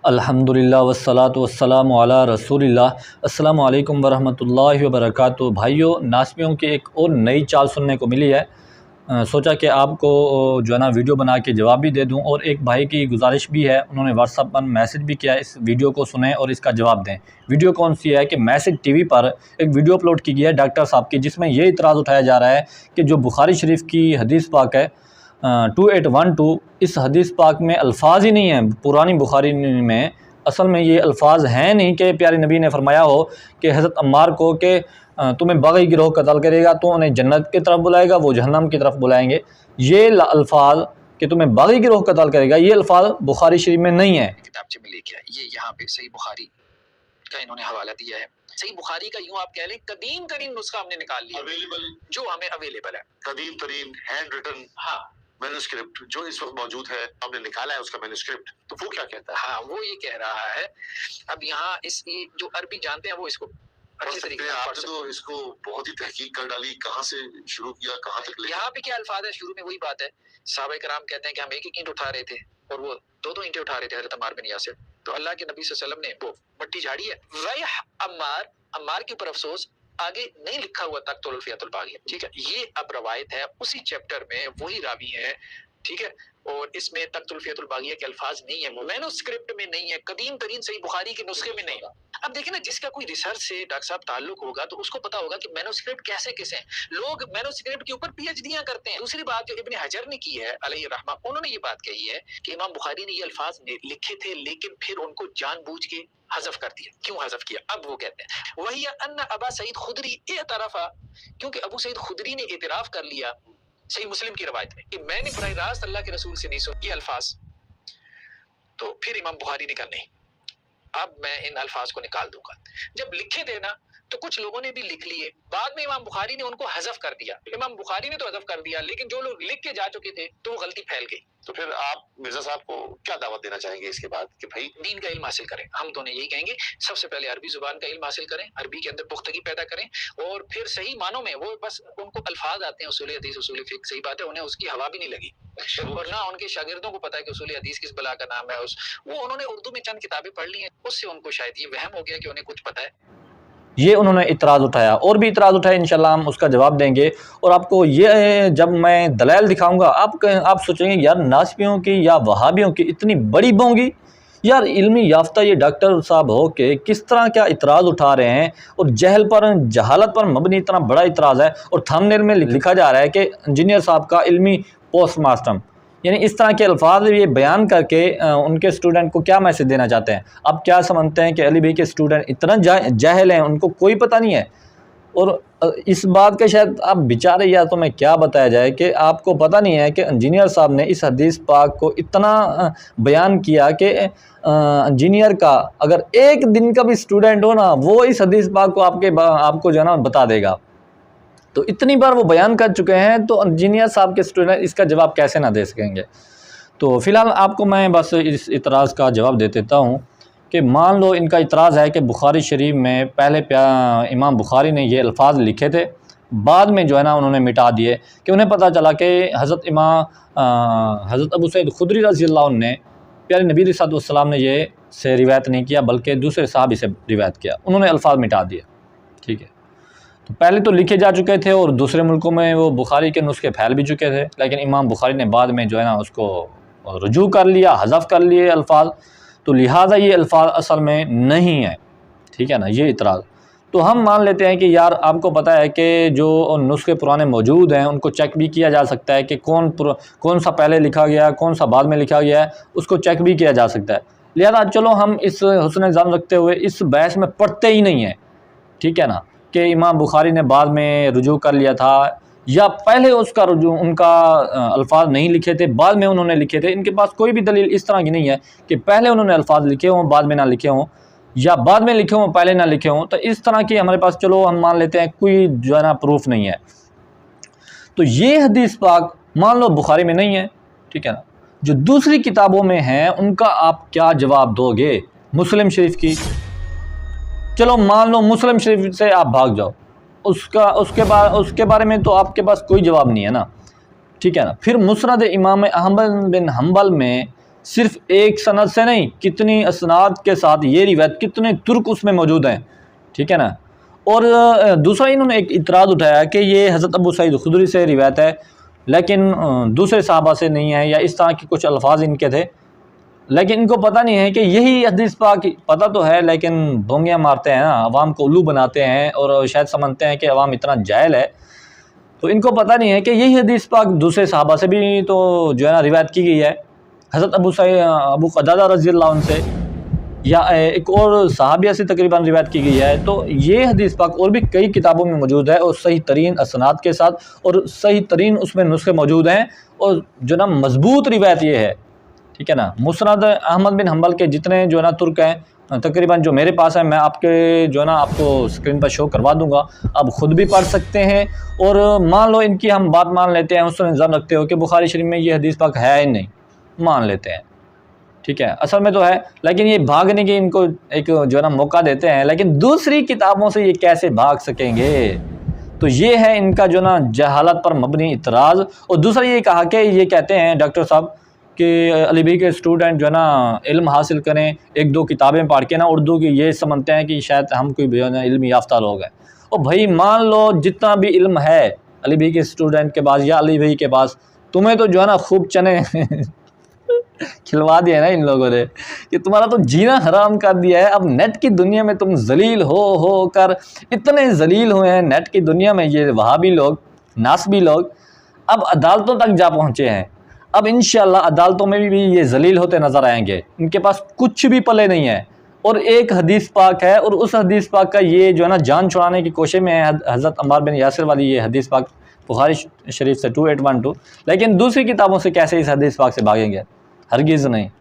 الحمدللہ والصلاۃ والسلام علی رسول اللہ۔ السلام علیکم ورحمۃ اللہ وبرکاتہ۔ بھائیوں، ناسمیوں کی ایک اور نئی چال سننے کو ملی ہے، سوچا کہ آپ کو جو ہے نا ویڈیو بنا کے جواب بھی دے دوں، اور ایک بھائی کی گزارش بھی ہے، انہوں نے واٹس ایپ پر میسج بھی کیا، اس ویڈیو کو سنیں اور اس کا جواب دیں۔ ویڈیو کون سی ہے کہ میسج ٹی وی پر ایک ویڈیو اپلوڈ کی گئی ہے ڈاکٹر صاحب کی، جس میں یہ اعتراض اٹھایا جا رہا ہے کہ جو بخاری شریف کی حدیث پاک ہے 2812، اس حدیث پاک میں الفاظ ہی نہیں ہیں، پرانی بخاری میں اصل میں یہ الفاظ ہیں نہیں کہ پیارے نبی نے فرمایا ہو کہ حضرت عمار کو کہ تمہیں باغی گروہ قتل کرے گا تو انہیں جنت کی طرف بلائے گا، وہ جہنم کی طرف بلائیں گے۔ یہ الفاظ کہ تمہیں باغی گروہ قتل کرے گا، یہ الفاظ بخاری شریف میں نہیں ہیں۔ کتابچے میں لے کے آئے، یہ یہاں پہ صحیح بخاری کا انہوں نے حوالہ دیا ہے۔ صحیح بخاری کا یوں آپ کہہ لیں قدیم ترین نسخہ ہم نے نکال لیا جو ہمیں اویلیبل ہے، قدیم ترین ہینڈ ریٹن مینوسکرپٹ جو اس وقت موجود ہے، ہم نے نکالا ہے اس کا مینوسکرپٹ، تو وہ کیا کہتا ہے؟ ہاں، وہ یہ کہہ رہا ہے، اب یہاں اس جو عربی جانتے ہیں وہ اس کو اچھے طریقے سے آپ نے تو اس کو بہت ہی تحقیق کر ڈالی، کہاں سے شروع کیا کہاں تک لے؟ یہاں پہ کیا الفاظ ہے، شروع میں وہی بات ہے، صحابہ کرام کہتے ہیں کہ ہم ایک ایک اینٹ اٹھا رہے تھے اور وہ دو اینٹیں اٹھا رہے تھے حضرت عمار بن یاسر، تو اللہ کے نبی صلی اللہ علیہ وسلم نے وہ مٹی جھاڑی ہے، ویح عمار کے اوپر افسوس، آگے نہیں لکھا ہوا تقتل الفئۃ الباغیہ، ٹھیک ہے، یہ اب روایت ہے اسی چیپٹر میں، وہی راوی ہے، ٹھیک ہے، اور اس میں تقتل الفئۃ الباغیہ کے الفاظ نہیں ہیں، مینوسکرپٹ میں نہیں ہے، قدیم ترین صحیح بخاری کے نسخے میں نہیں ہے۔ اب دیکھیں نا، جس کا کوئی ریسرچ سے ڈاکٹر صاحب تعلق ہوگا تو اس کو پتا ہوگا کہ مینوسکرپٹ کیسے کیسے ہیں، لوگ مینوسکرپٹ کے اوپر پی ایچ ڈیاں کرتے ہیں۔ دوسری بات جو ابن حجر نے کی ہے علیہ الرحمہ، انہوں نے یہ بات کہی ہے کہ امام بخاری نے یہ الفاظ لکھے تھے لیکن پھر ان کو جان بوجھ کے حذف کر دیا۔ کیوں حذف کیا؟ اب وہ کہتے ہیں وہی ان ابا سعید خدری اعترف، کیونکہ ابو سعید خدری نے اعتراف کر لیا صحیح مسلم کی روایت میں کہ میں نے براہ راست اللہ کے رسول سے نہیں سن یہ الفاظ، تو پھر امام بخاری نے کہا نہیں، اب میں ان الفاظ کو نکال دوں گا۔ جب لکھے تھے نا تو کچھ لوگوں نے بھی لکھ لیے، بعد میں امام بخاری نے ان کو حذف کر دیا۔ امام بخاری نے تو حذف کر دیا لیکن جو لوگ لکھ کے جا چکے تھے تو وہ غلطی پھیل گئی۔ تو پھر آپ مرزا صاحب کو کیا دعوت دینا چاہیں گے اس کے بعد کہ بھائی دین کا علم حاصل کریں؟ ہم تو انہیں یہی کہیں گے سب سے پہلے عربی زبان کا علم حاصل کریں، عربی کے اندر پختگی پیدا کریں، اور پھر صحیح معنوں میں وہ بس ان کو الفاظ آتے ہیں اصول حدیث اصول فقہ، صحیح بات ہے، انہیں اس کی ہوا بھی نہیں لگی، اور نہ ان کے شاگردوں کو پتا ہے کہ اصول حدیث کس بلا کا نام ہے، وہ انہوں نے اردو میں چند کتابیں پڑھ لی ہیں، اس سے ان کو شاید یہ وہم ہو گیا کہ انہیں کچھ پتا ہے۔ یہ انہوں نے اعتراض اٹھایا، اور بھی اعتراض اٹھائے، انشاءاللہ ہم اس کا جواب دیں گے، اور آپ کو یہ جب میں دلائل دکھاؤں گا آپ سوچیں گے یار ناسبیوں کی یا وہابیوں کی اتنی بڑی بونگی، یار علمی یافتہ یہ ڈاکٹر صاحب ہو کے کس طرح کیا اعتراض اٹھا رہے ہیں، اور جہالت پر مبنی اتنا بڑا اعتراض ہے، اور تھمبنیل میں لکھا جا رہا ہے کہ انجینئر صاحب کا علمی پوسٹ ماسٹم، یعنی اس طرح کے الفاظ یہ بیان کر کے ان کے اسٹوڈنٹ کو کیا میسج دینا چاہتے ہیں؟ اب کیا سمجھتے ہیں کہ علی بھائی کے اسٹوڈنٹ اتنا جاہل ہیں، ان کو کوئی پتہ نہیں ہے؟ اور اس بات کے شاید آپ بیچارے، یا تو میں کیا بتایا جائے کہ آپ کو پتہ نہیں ہے کہ انجینئر صاحب نے اس حدیث پاک کو اتنا بیان کیا کہ انجینئر کا اگر ایک دن کا بھی اسٹوڈنٹ ہو نا، وہ اس حدیث پاک کو آپ کو جو ہے نا بتا دے گا، تو اتنی بار وہ بیان کر چکے ہیں، تو انجینئر صاحب کے اسٹوڈنٹ اس کا جواب کیسے نہ دے سکیں گے؟ تو فی الحال آپ کو میں بس اس اعتراض کا جواب دے دیتا ہوں کہ مان لو ان کا اعتراض ہے کہ بخاری شریف میں پہلے امام بخاری نے یہ الفاظ لکھے تھے، بعد میں جو ہے نا انہوں نے مٹا دیے، کہ انہیں پتہ چلا کہ حضرت ابو سعید خدری رضی اللہ عنہ نے پیارے نبی صلی اللہ علیہ وسلم نے یہ سے روایت نہیں کیا بلکہ دوسرے صحابی سے روایت کیا، انہوں نے الفاظ مٹا دیے، ٹھیک ہے۔ تو پہلے تو لکھے جا چکے تھے اور دوسرے ملکوں میں وہ بخاری کے نسخے پھیل بھی چکے تھے، لیکن امام بخاری نے بعد میں جو ہے نا اس کو رجوع کر لیا، حذف کر لیے الفاظ، تو لہٰذا یہ الفاظ اصل میں نہیں ہے، ٹھیک ہے نا، یہ اعتراض۔ تو ہم مان لیتے ہیں کہ یار آپ کو پتہ ہے کہ جو نسخے پرانے موجود ہیں ان کو چیک بھی کیا جا سکتا ہے کہ کون سا پہلے لکھا گیا ہے، کون سا بعد میں لکھا گیا ہے، اس کو چیک بھی کیا جا سکتا ہے، لہٰذا چلو ہم اس حسن ظن رکھتے ہوئے اس بحث میں پڑھتے ہی نہیں ہیں، ٹھیک ہے نا، کہ امام بخاری نے بعد میں رجوع کر لیا تھا یا پہلے اس کا رجوع، ان کا الفاظ نہیں لکھے تھے بعد میں انہوں نے لکھے تھے، ان کے پاس کوئی بھی دلیل اس طرح کی نہیں ہے کہ پہلے انہوں نے الفاظ لکھے ہوں بعد میں نہ لکھے ہوں، یا بعد میں لکھے ہوں پہلے نہ لکھے ہوں، تو اس طرح کی ہمارے پاس چلو ہم مان لیتے ہیں کوئی جو ہے نا پروف نہیں ہے۔ تو یہ حدیث پاک مان لو بخاری میں نہیں ہے، ٹھیک ہے نا، جو دوسری کتابوں میں ہیں ان کا آپ کیا جواب دو گے؟ مسلم شریف کی، چلو مان لو مسلم شریف سے آپ بھاگ جاؤ، اس کے بارے میں تو آپ کے پاس کوئی جواب نہیں ہے نا، ٹھیک ہے نا۔ پھر مسند امام احمد بن حنبل میں صرف ایک سند سے نہیں، کتنی اسناد کے ساتھ یہ روایت، کتنے ترک اس میں موجود ہیں، ٹھیک ہے نا۔ اور دوسرا انہوں نے ایک اعتراض اٹھایا کہ یہ حضرت ابو سعید خدری سے روایت ہے لیکن دوسرے صحابہ سے نہیں ہے، یا اس طرح کے کچھ الفاظ ان کے تھے، لیکن ان کو پتہ نہیں ہے کہ یہی حدیث پاک، پتہ تو ہے لیکن بھونگیاں مارتے ہیں نا، عوام کو الو بناتے ہیں اور شاید سمجھتے ہیں کہ عوام اتنا جاہل ہے، تو ان کو پتہ نہیں ہے کہ یہی حدیث پاک دوسرے صحابہ سے بھی تو جو ہے نا روایت کی گئی ہے، حضرت ابو قتادہ رضی اللہ عنہ سے یا ایک اور صحابیہ سے تقریباً روایت کی گئی ہے۔ تو یہ حدیث پاک اور بھی کئی کتابوں میں موجود ہے اور صحیح ترین اسناد کے ساتھ، اور صحیح ترین اس میں نسخے موجود ہیں، اور جو نا مضبوط روایت یہ ہے، ٹھیک ہے نا۔ مسند احمد بن حنبل کے جتنے جو ہے نا ترک ہیں تقریباً جو میرے پاس ہیں، میں آپ کے جو ہے نا آپ کو اسکرین پر شو کروا دوں گا، آپ خود بھی پڑھ سکتے ہیں، اور مان لو ان کی ہم بات مان لیتے ہیں، اس سے نظر رکھتے ہو کہ بخاری شریف میں یہ حدیث پاک ہے ہی نہیں، مان لیتے ہیں، ٹھیک ہے، اصل میں تو ہے، لیکن یہ بھاگنے کی ان کو ایک جو ہے نا موقع دیتے ہیں، لیکن دوسری کتابوں سے یہ کیسے بھاگ سکیں گے؟ تو یہ ہے ان کا جو نا جہالت پر مبنی اعتراض۔ اور دوسرا یہ کہا کہ یہ کہتے ہیں ڈاکٹر صاحب کہ علی بھائی کے اسٹوڈنٹ جو ہے نا علم حاصل کریں، ایک دو کتابیں پڑھ کے نا اردو کی، یہ سمجھتے ہیں کہ شاید ہم کوئی جو ہے نا علم یافتہ لوگ ہیں۔ اور بھائی مان لو جتنا بھی علم ہے علی بھائی کے اسٹوڈنٹ کے پاس یا علی بھائی کے پاس، تمہیں تو جو ہے نا خوب چنے کھلوا دیا ہے نا ان لوگوں نے، کہ تمہارا تو جینا حرام کر دیا ہے۔ اب نیٹ کی دنیا میں تم ذلیل ہو کر اتنے ذلیل ہوئے ہیں نیٹ کی دنیا میں، یہ وہابی لوگ، ناسبی لوگ، اب عدالتوں تک جا پہنچے ہیں۔ اب انشاءاللہ عدالتوں میں بھی یہ ذلیل ہوتے نظر آئیں گے، ان کے پاس کچھ بھی پلے نہیں ہے، اور ایک حدیث پاک ہے، اور اس حدیث پاک کا یہ جو ہے نا جان چھڑانے کی کوشش میں ہے، حضرت عمار بن یاسر والی یہ حدیث پاک بخاری شریف سے 2812، لیکن دوسری کتابوں سے کیسے اس حدیث پاک سے بھاگیں گے؟ ہرگز نہیں۔